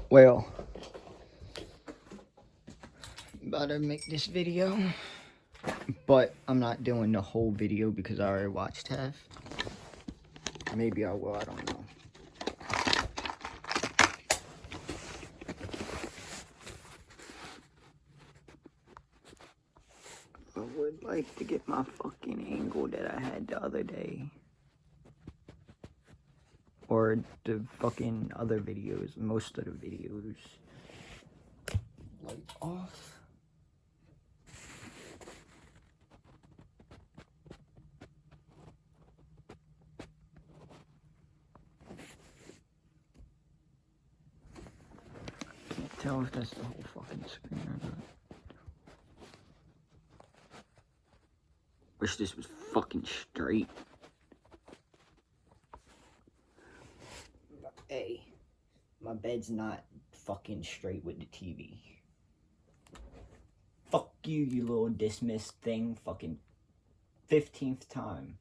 Well, about to make this video, but I'm not doing the whole video because I already watched half. Maybe I will, I don't know. I would like to get my fucking angle that I had the other day. Or the fucking other videos, most of the videos. Light off. Can't tell if that's the whole fucking screen or not. Wish this was fucking straight. Hey, my bed's not fucking straight with the TV. Fuck you, you little dismissed thing. Fucking 15th time.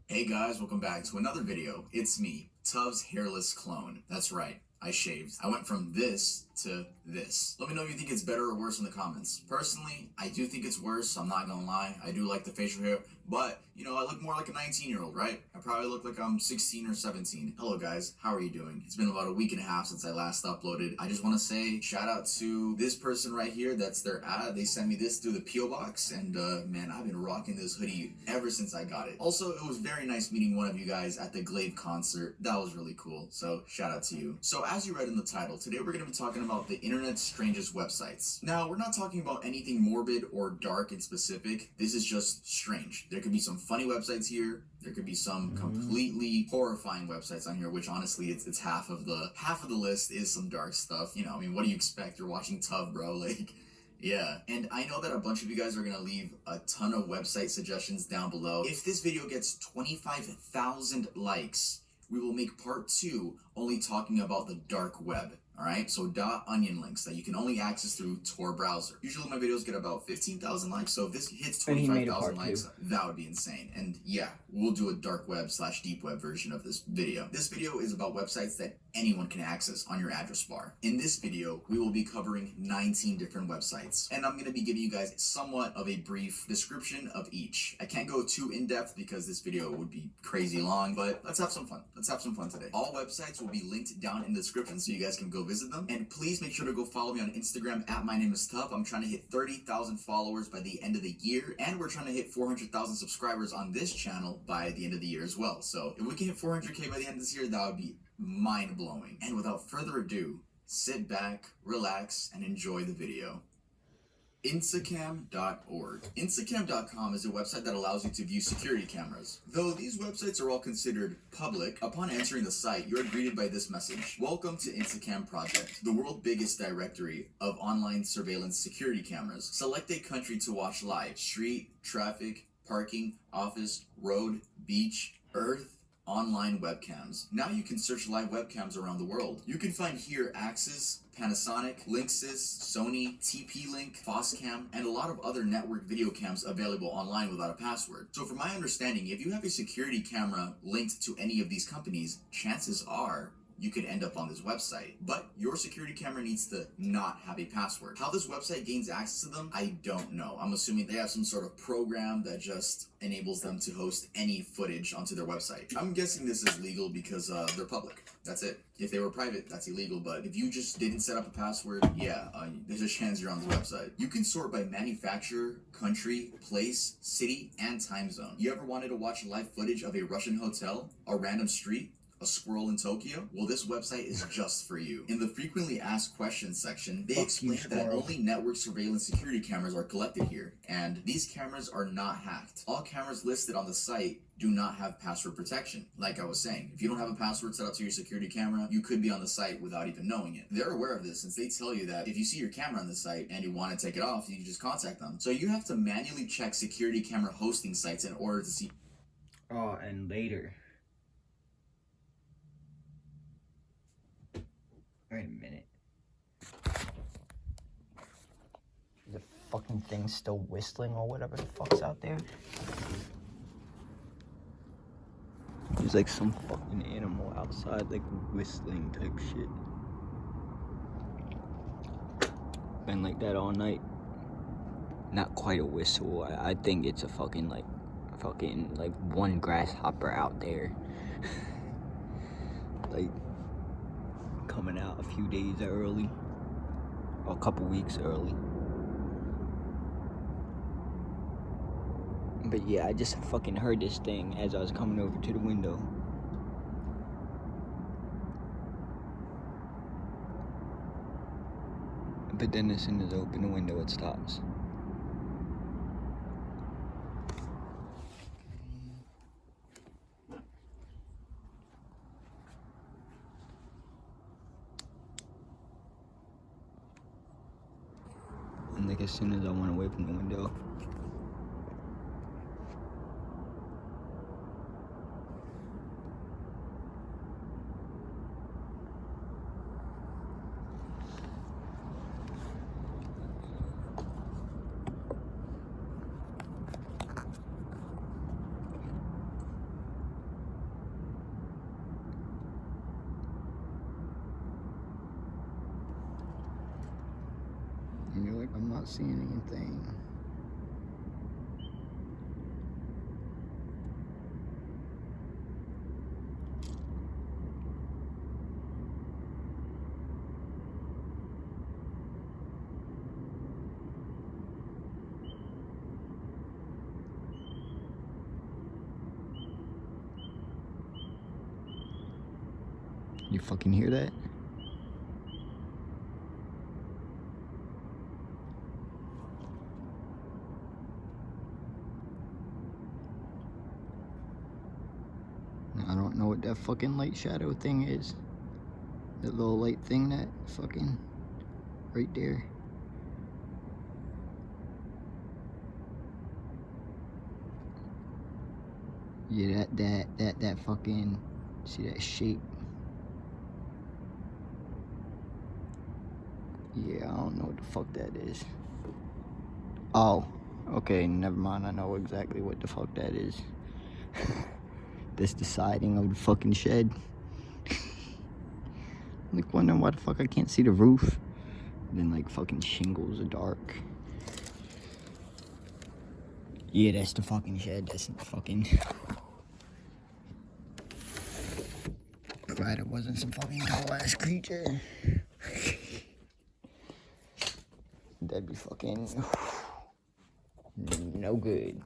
Hey guys, welcome back to another video. It's me, Tubbs Hairless Clone. That's right, I shaved. I went from this to this. Let me know if you think it's better or worse in the comments. Personally, I do think it's worse, I'm not gonna lie. I do like the facial hair, but, you know, I look more like a 19-year-old, right? I probably look like I'm 16 or 17. Hello guys, how are you doing? It's been about a week and a half since I last uploaded. I just want to say shout out to this person right here. That's their ad. They sent me this through the P.O. box, and man, I've been rocking this hoodie ever since I got it. Also, it was very nice meeting one of you guys at the Glaive concert. That was really cool, so shout out to you. So as you read in the title, today we're going to be talking about the internet's strangest websites. Now, we're not talking about anything morbid or dark in specific. This is just strange. There could be some funny websites here. There could be some completely horrifying websites on here, which honestly, it's half of the list is some dark stuff. You know, I mean, what do you expect? You're watching Tub, bro. Like, yeah. And I know that a bunch of you guys are gonna leave a ton of website suggestions down below. If this video gets 25,000 likes, we will make part 2 only talking about the dark web. Alright, so .onion links that you can only access through Tor browser. Usually my videos get about 15,000 likes, so if this hits 25,000 likes, that would be insane. And yeah, we'll do a dark web / deep web version of this video. This video is about websites that anyone can access on your address bar. In this video, we will be covering 19 different websites, and I'm going to be giving you guys somewhat of a brief description of each. I can't go too in-depth because this video would be crazy long, but let's have some fun. Let's have some fun today. All websites will be linked down in the description so you guys can go visit them. And please make sure to go follow me on Instagram at @mynameistub. I'm trying to hit 30,000 followers by the end of the year, and we're trying to hit 400,000 subscribers on this channel by the end of the year as well. So if we can hit 400K by the end of this year, that would be mind-blowing. And without further ado, sit back, relax, and enjoy the video. Instacam.org. Instacam.com is a website that allows you to view security cameras. Though these websites are all considered public, upon entering the site, you are greeted by this message. Welcome to Instacam Project, the world's biggest directory of online surveillance security cameras. Select a country to watch live: street, traffic, parking, office, road, beach, earth, online webcams. Now you can search live webcams around the world. You can find here Axis, Panasonic, Linksys, Sony, TP-Link, Foscam, and a lot of other network video cams available online without a password. So from my understanding, if you have a security camera linked to any of these companies, chances are you could end up on this website. But your security camera needs to not have a password. How this website gains access to them, I don't know. I'm assuming they have some sort of program that just enables them to host any footage onto their website. I'm guessing this is legal because they're public. That's it. If they were private, that's illegal. But if you just didn't set up a password, yeah, there's a chance you're on the website. You can sort by manufacturer, country, place, city, and time zone. You ever wanted to watch live footage of a Russian hotel, a random street, a squirrel in Tokyo? Well, this website is just for you. In the frequently asked questions section, they explain that only network surveillance security cameras are collected here, and these cameras are not hacked. All cameras listed on the site do not have password protection. Like I was saying, if you don't have a password set up to your security camera, you could be on the site without even knowing it. They're aware of this since they tell you that if you see your camera on the site and you want to take it off, you can just contact them. So you have to manually check security camera hosting sites in order to see. Oh, and later. Wait a minute. The fucking thing's still whistling or whatever the fuck's out there. There's like some fucking animal outside, like whistling type shit. Been like that all night. Not quite a whistle. I think it's a fucking like one grasshopper out there. Like coming out a few days early. Or a couple weeks early. But yeah, I just fucking heard this thing as I was coming over to the window. But then as soon as I open the window, it stops. And like as soon as I went away from the window, and you're like, I'm not seeing anything. You fucking hear that? I don't know what that fucking light shadow thing is. That little light thing that fucking right there. Yeah, that fucking, see that shape? Yeah, I don't know what the fuck that is. Oh, okay, never mind. I know exactly what the fuck that is. This the siding of the fucking shed. I'm like wondering why the fuck I can't see the roof. And then like fucking shingles are dark. Yeah, that's the fucking shed. That's the fucking. Glad it wasn't some fucking tall ass creature. That'd be fucking no good.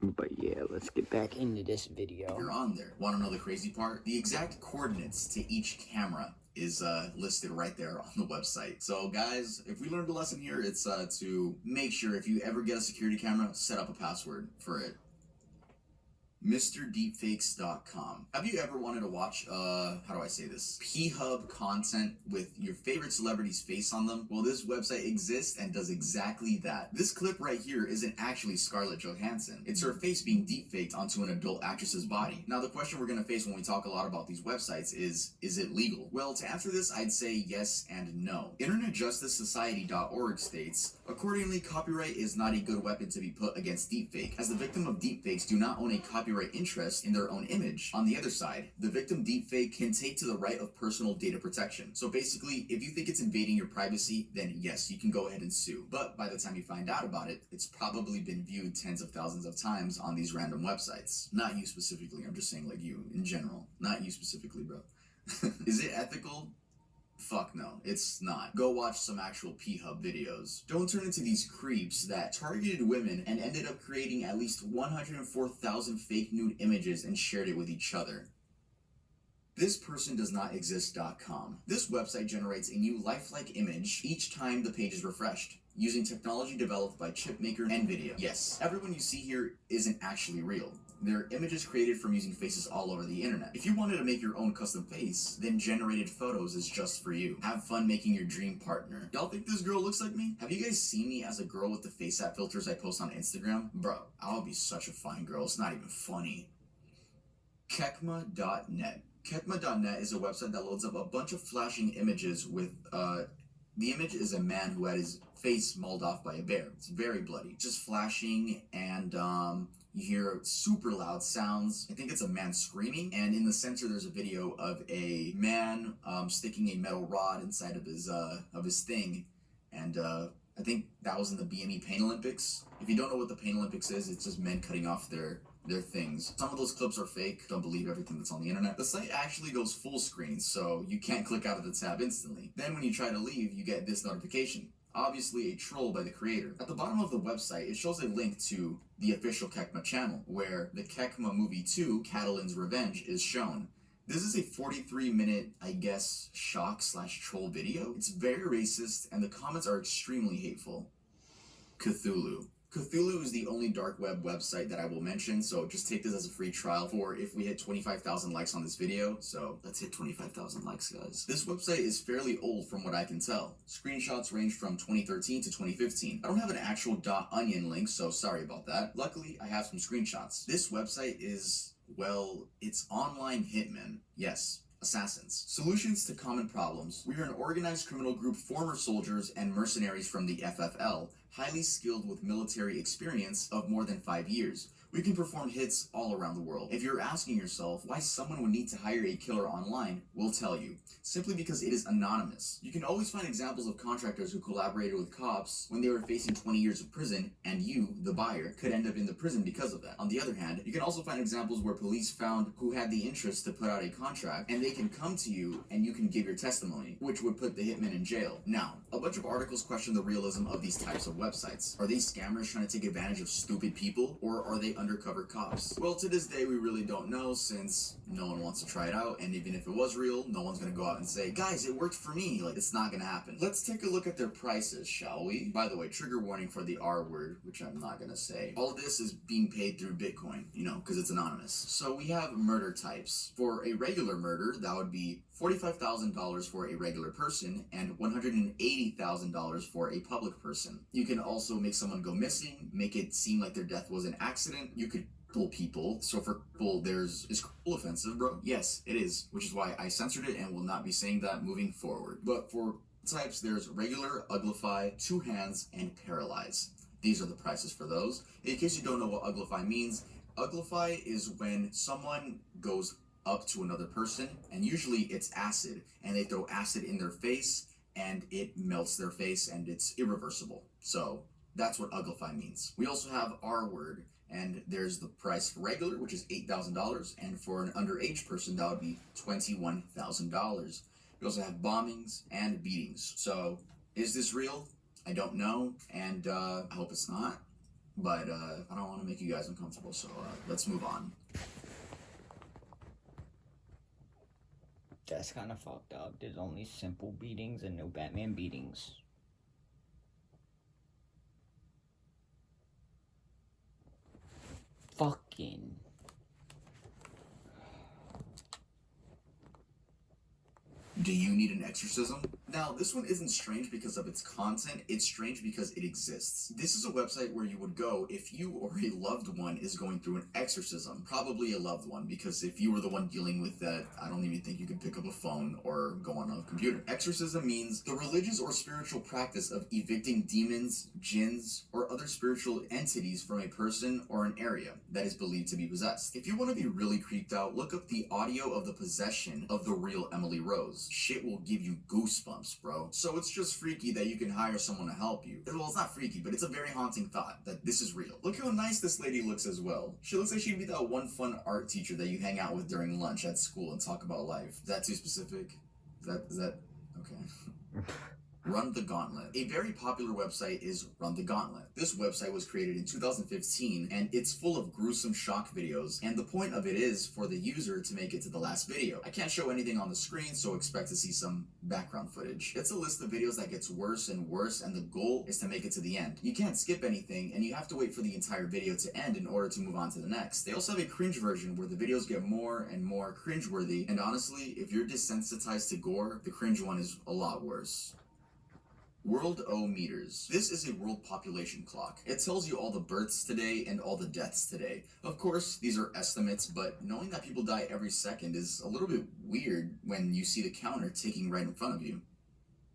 But yeah, let's get back into this video. You're on there. Want to know the crazy part? The exact coordinates to each camera is listed right there on the website. So guys, if we learned a lesson here, it's to make sure if you ever get a security camera, set up a password for it. MrDeepFakes.com. Have you ever wanted to watch, how do I say this? P-Hub content with your favorite celebrity's face on them? Well, this website exists and does exactly that. This clip right here isn't actually Scarlett Johansson. It's her face being deepfaked onto an adult actress's body. Now, the question we're gonna face when we talk a lot about these websites is it legal? Well, to answer this, I'd say yes and no. InternetJusticeSociety.org states, accordingly, copyright is not a good weapon to be put against deepfake, as the victim of deepfakes do not own a copyright interest in their own image. On the other side, the victim deepfake can take to the right of personal data protection. So basically, if you think it's invading your privacy, then yes, you can go ahead and sue. But by the time you find out about it, it's probably been viewed tens of thousands of times on these random websites. Not you specifically, I'm just saying like you in general. Not you specifically, bro. Is it ethical? Fuck no, it's not. Go watch some actual P-Hub videos. Don't turn into these creeps that targeted women and ended up creating at least 104,000 fake nude images and shared it with each other. ThisPersonDoesNotExist.com. This website generates a new lifelike image each time the page is refreshed, using technology developed by chipmaker NVIDIA. Yes, everyone you see here isn't actually real. They're images created from using faces all over the internet. If you wanted to make your own custom face, then generated photos is just for you. Have fun making your dream partner. Y'all think this girl looks like me? Have you guys seen me as a girl with the face app filters I post on Instagram? Bro, I'll be such a fine girl, it's not even funny. Kekma.net. Kekma.net is a website that loads up a bunch of flashing images with The image is a man who had his face mauled off by a bear. It's very bloody, just flashing, and you hear super loud sounds. I think it's a man screaming, and in the center there's a video of a man sticking a metal rod inside of his thing, and I think that was in the BME Pain Olympics. If you don't know what the Pain Olympics is, it's just men cutting off their things. Some of those clips are fake. Don't believe everything that's on the internet. The site actually goes full screen, so you can't click out of the tab instantly. Then when you try to leave, you get this notification. Obviously a troll by the creator. At the bottom of the website, it shows a link to the official Kekma channel, where the Kekma movie 2, Catalin's Revenge, is shown. This is a 43-minute, I guess, shock/troll video. It's very racist, and the comments are extremely hateful. Cthulhu. Cthulhu is the only dark web website that I will mention, so just take this as a free trial for if we hit 25,000 likes on this video. So let's hit 25,000 likes, guys. This website is fairly old from what I can tell. Screenshots range from 2013 to 2015. I don't have an actual .onion link, so sorry about that. Luckily, I have some screenshots. This website is, well, it's online hitmen. Yes. Assassins. Solutions to common problems. We are an organized criminal group, former soldiers and mercenaries from the FFL, highly skilled with military experience of more than 5 years. We can perform hits all around the world. If you're asking yourself why someone would need to hire a killer online, we'll tell you. Simply because it is anonymous. You can always find examples of contractors who collaborated with cops when they were facing 20 years of prison, and you, the buyer, could end up in the prison because of that. On the other hand, you can also find examples where police found who had the interest to put out a contract, and they can come to you and you can give your testimony, which would put the hitman in jail. Now, a bunch of articles question the realism of these types of websites. Are they scammers trying to take advantage of stupid people, or are they undercover cops? Well, to this day, we really don't know, since no one wants to try it out, and even if it was real, no one's gonna go out and say, guys, it worked for me. Like, it's not gonna happen. Let's take a look at their prices, shall we? By the way, trigger warning for the R word, which I'm not gonna say. All of this is being paid through Bitcoin, you know, because it's anonymous. So we have murder types. For a regular murder, that would be $45,000 for a regular person and $180,000 for a public person. You can also make someone go missing, make it seem like their death was an accident. You could kill people. So for people, is cruel offensive, bro? Yes, it is, which is why I censored it and will not be saying that moving forward. But for types, there's regular, uglify, two hands, and paralyze. These are the prices for those. In case you don't know what uglify means, uglify is when someone goes up to another person, and usually it's acid, and they throw acid in their face and it melts their face and it's irreversible. So that's what uglify means. We also have R word, and there's the price for regular, which is $8,000, and for an underage person that would be $21,000. We also have bombings and beatings. So is this real? I don't know, and I hope it's not, but I don't want to make you guys uncomfortable, so let's move on. That's kind of fucked up. There's only simple beatings and no Batman beatings. Fucking. Do you need an exorcism? Now, this one isn't strange because of its content, it's strange because it exists. This is a website where you would go if you or a loved one is going through an exorcism. Probably a loved one, because if you were the one dealing with that, I don't even think you could pick up a phone or go on a computer. Exorcism means the religious or spiritual practice of evicting demons, jinns, or other spiritual entities from a person or an area that is believed to be possessed. If you want to be really creeped out, look up the audio of the possession of the real Emily Rose. Shit will give you goosebumps, bro. So it's just freaky that you can hire someone to help you. Well, it's not freaky, but it's a very haunting thought that this is real. Look how nice this lady looks as well. She looks like she'd be that one fun art teacher that you hang out with during lunch at school and talk about life. Is that too specific? Is that okay? Run the Gauntlet. A very popular website is Run the Gauntlet. This website was created in 2015, and it's full of gruesome shock videos, and the point of it is for the user to make it to the last video. I can't show anything on the screen, so expect to see some background footage. It's a list of videos that gets worse and worse, and the goal is to make it to the end. You can't skip anything, and you have to wait for the entire video to end in order to move on to the next. They also have a cringe version where the videos get more and more cringeworthy, and honestly, if you're desensitized to gore, the cringe one is a lot worse. World-O-Meters. This is a world population clock. It tells you all the births today and all the deaths today. Of course, these are estimates, but knowing that people die every second is a little bit weird when you see the counter ticking right in front of you.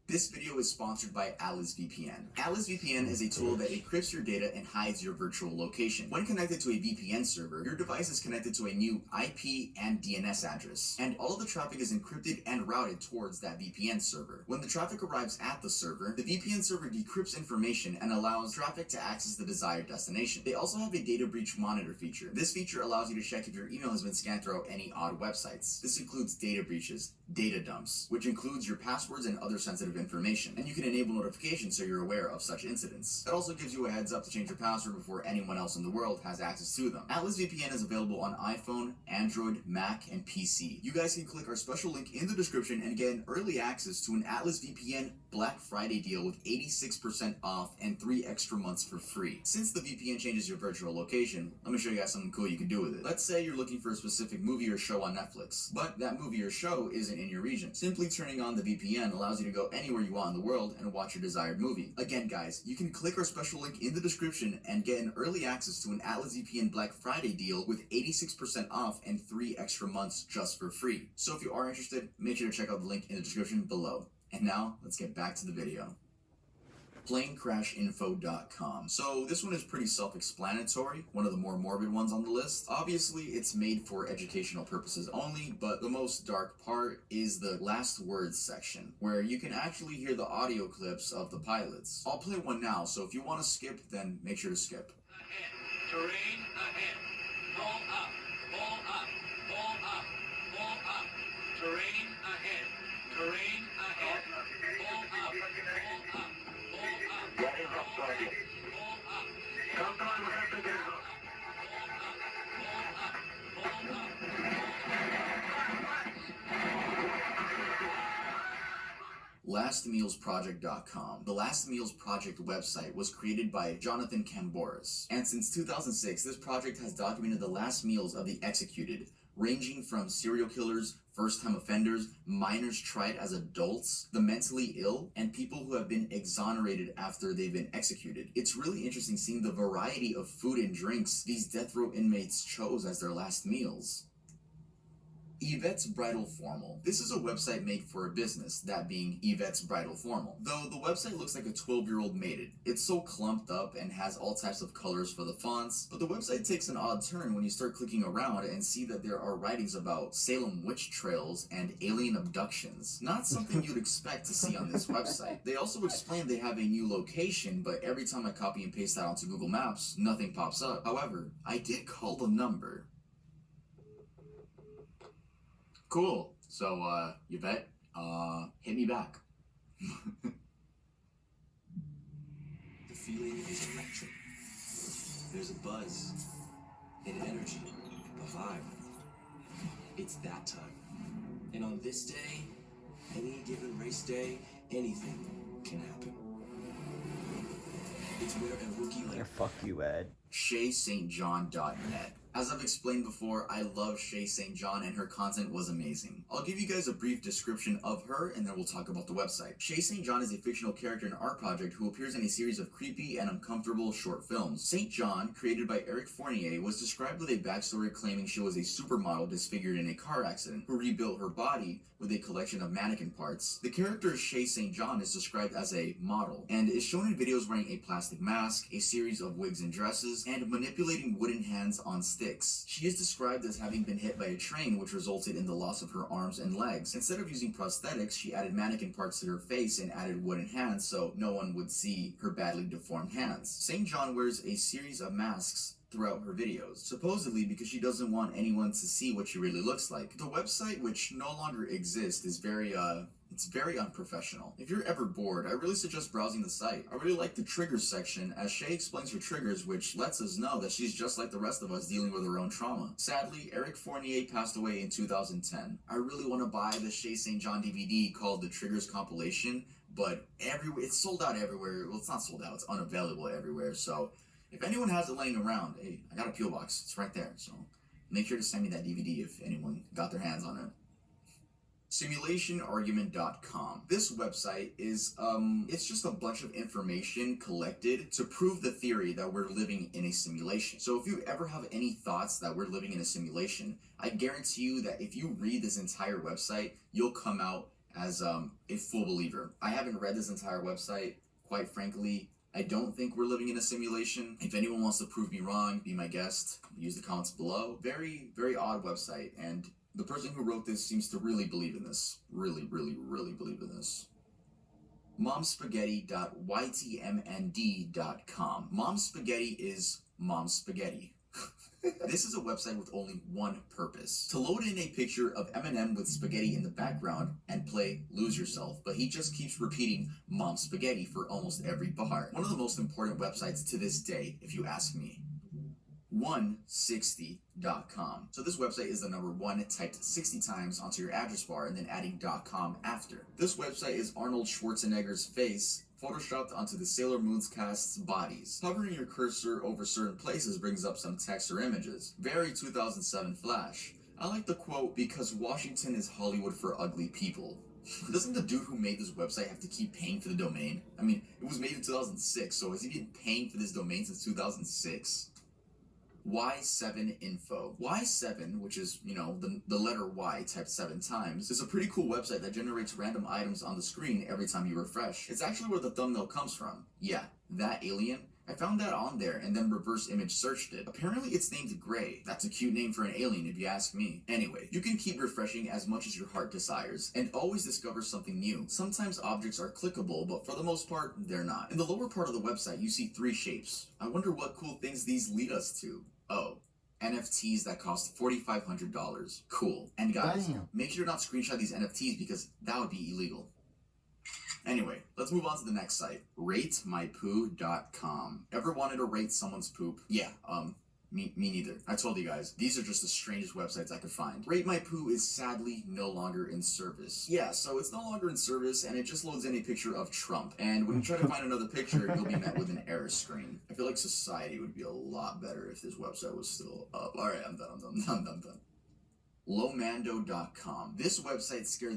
This video is sponsored by Atlas VPN. Atlas VPN is a tool that encrypts your data and hides your virtual location. When connected to a VPN server, your device is connected to a new IP and DNS address, and all of the traffic is encrypted and routed towards that VPN server. When the traffic arrives at the server, the VPN server decrypts information and allows traffic to access the desired destination. They also have a data breach monitor feature. This feature allows you to check if your email has been scanned throughout any odd websites. This includes data breaches, data dumps, which includes your passwords and other sensitive information, and you can enable notifications so you're aware of such incidents. It also gives you a heads up to change your password before anyone else in the world has access to them. Atlas VPN is available on iPhone, Android, Mac, and PC. You guys can click our special link in the description and get early access to an Atlas VPN Black Friday deal with 86% off and 3 extra months for free. Since the VPN changes your virtual location, let me show you guys something cool you can do with it. Let's say you're looking for a specific movie or show on Netflix, but that movie or show isn't in your region. Simply turning on the VPN allows you to go anywhere you want in the world and watch your desired movie. Again, guys, you can click our special link in the description and get an early access to an Atlas VPN Black Friday deal with 86% off and 3 extra months just for free. So if you are interested, make sure to check out the link in the description below. And now, let's get back to the video. PlaneCrashInfo.com. So this one is pretty self-explanatory, one of the more morbid ones on the list. Obviously, it's made for educational purposes only, but the most dark part is the last words section, where you can actually hear the audio clips of the pilots. I'll play one now, so if you want to skip, then make sure to skip. Ahead. Terrain ahead. Ball up. Ball up. Ball up. Ball up. Terrain ahead. Terrain ahead. Ball up. Ball up. LastMealsProject.com. The Last Meals Project website was created by Jonathan Camboris, and since 2006, this project has documented the last meals of the executed, ranging from serial killers, first-time offenders, minors tried as adults, the mentally ill, and people who have been exonerated after they've been executed. It's really interesting seeing the variety of food and drinks these death row inmates chose as their last meals. Yvette's Bridal Formal. This is a website made for a business, that being Yvette's Bridal Formal. Though the website looks like a 12-year-old made it. It's so clumped up and has all types of colors for the fonts, but the website takes an odd turn when you start clicking around and see that there are writings about Salem witch trails and alien abductions. Not something you'd expect to see on this website. They also explain they have a new location, but every time I copy and paste that onto Google Maps, nothing pops up. However, I did call the number. Cool. So, Yvette, hit me back. The feeling is electric. There's a buzz, an energy, a vibe. It's that time. And on this day, any given race day, anything can happen. It's where a rookie like... Yeah, fuck you, Ed. ShaySt.John.net. As I've explained before, I love Shay St. John and her content was amazing. I'll give you guys a brief description of her and then we'll talk about the website. Shay St. John is a fictional character in art project who appears in a series of creepy and uncomfortable short films. St. John, created by Eric Fournier, was described with a backstory claiming she was a supermodel disfigured in a car accident who rebuilt her body with a collection of mannequin parts. The character Shay St. John is described as a model and is shown in videos wearing a plastic mask, a series of wigs and dresses, and manipulating wooden hands on sticks. She is described as having been hit by a train which resulted in the loss of her arms and legs. Instead of using prosthetics, she added mannequin parts to her face and added wooden hands so no one would see her badly deformed hands. St. John wears a series of masks throughout her videos, supposedly because she doesn't want anyone to see what she really looks like. The website, which no longer exists, is it's very unprofessional. If you're ever bored, I really suggest browsing the site. I really like the triggers section, as Shay explains her triggers, which lets us know that she's just like the rest of us dealing with her own trauma. Sadly, Eric Fournier passed away in 2010. I really want to buy the Shay St. John DVD called The Triggers Compilation, but it's sold out everywhere. Well, it's not sold out, it's unavailable everywhere, so if anyone has it laying around, hey, I got a P.O. box, it's right there, so make sure to send me that DVD if anyone got their hands on it. SimulationArgument.com. This website is, it's just a bunch of information collected to prove the theory that we're living in a simulation. So if you ever have any thoughts that we're living in a simulation, I guarantee you that if you read this entire website, you'll come out as a full believer. I haven't read this entire website. Quite frankly, I don't think we're living in a simulation. If anyone wants to prove me wrong, be my guest. Use the comments below. Very, very odd website, and the person who wrote this seems to really believe in this. Really believe in this. momspaghetti.ytmnd.com. Mom Spaghetti is Mom Spaghetti. This is a website with only one purpose: to load in a picture of Eminem with spaghetti in the background and play Lose Yourself, but he just keeps repeating Mom Spaghetti for almost every bar. One of the most important websites to this day, if you ask me. 160.com. So this website is the number 1 typed 60 times onto your address bar and then adding .com after. This website is Arnold Schwarzenegger's face photoshopped onto the Sailor Moon's cast's bodies. Hovering your cursor over certain places brings up some text or images. Very 2007 Flash. I like the quote, "Because Washington is Hollywood for ugly people." Doesn't the dude who made this website have to keep paying for the domain? I mean, it was made in 2006, so has he been paying for this domain since 2006? Y7Info. Y7, which is, the letter Y typed 7 times, is a pretty cool website that generates random items on the screen every time you refresh. It's actually where the thumbnail comes from. Yeah, that alien. I found that on there and then reverse image searched it. Apparently it's named Gray. That's a cute name for an alien if you ask me. Anyway, you can keep refreshing as much as your heart desires and always discover something new. Sometimes objects are clickable, but for the most part, they're not. In the lower part of the website, you see 3 shapes. I wonder what cool things these lead us to. Oh, NFTs that cost $4,500. Cool. And guys, make sure to not screenshot these NFTs because that would be illegal. Anyway, let's move on to the next site. RateMyPoo.com. Ever wanted to rate someone's poop? Yeah, me neither. I told you guys, these are just the strangest websites I could find. Rate My Poo is sadly no longer in service. Yeah, so it's no longer in service and it just loads in a picture of Trump. And when you try to find another picture, you'll be met with an error screen. I feel like society would be a lot better if this website was still up. Alright, I'm done. Lomando.com. This website scared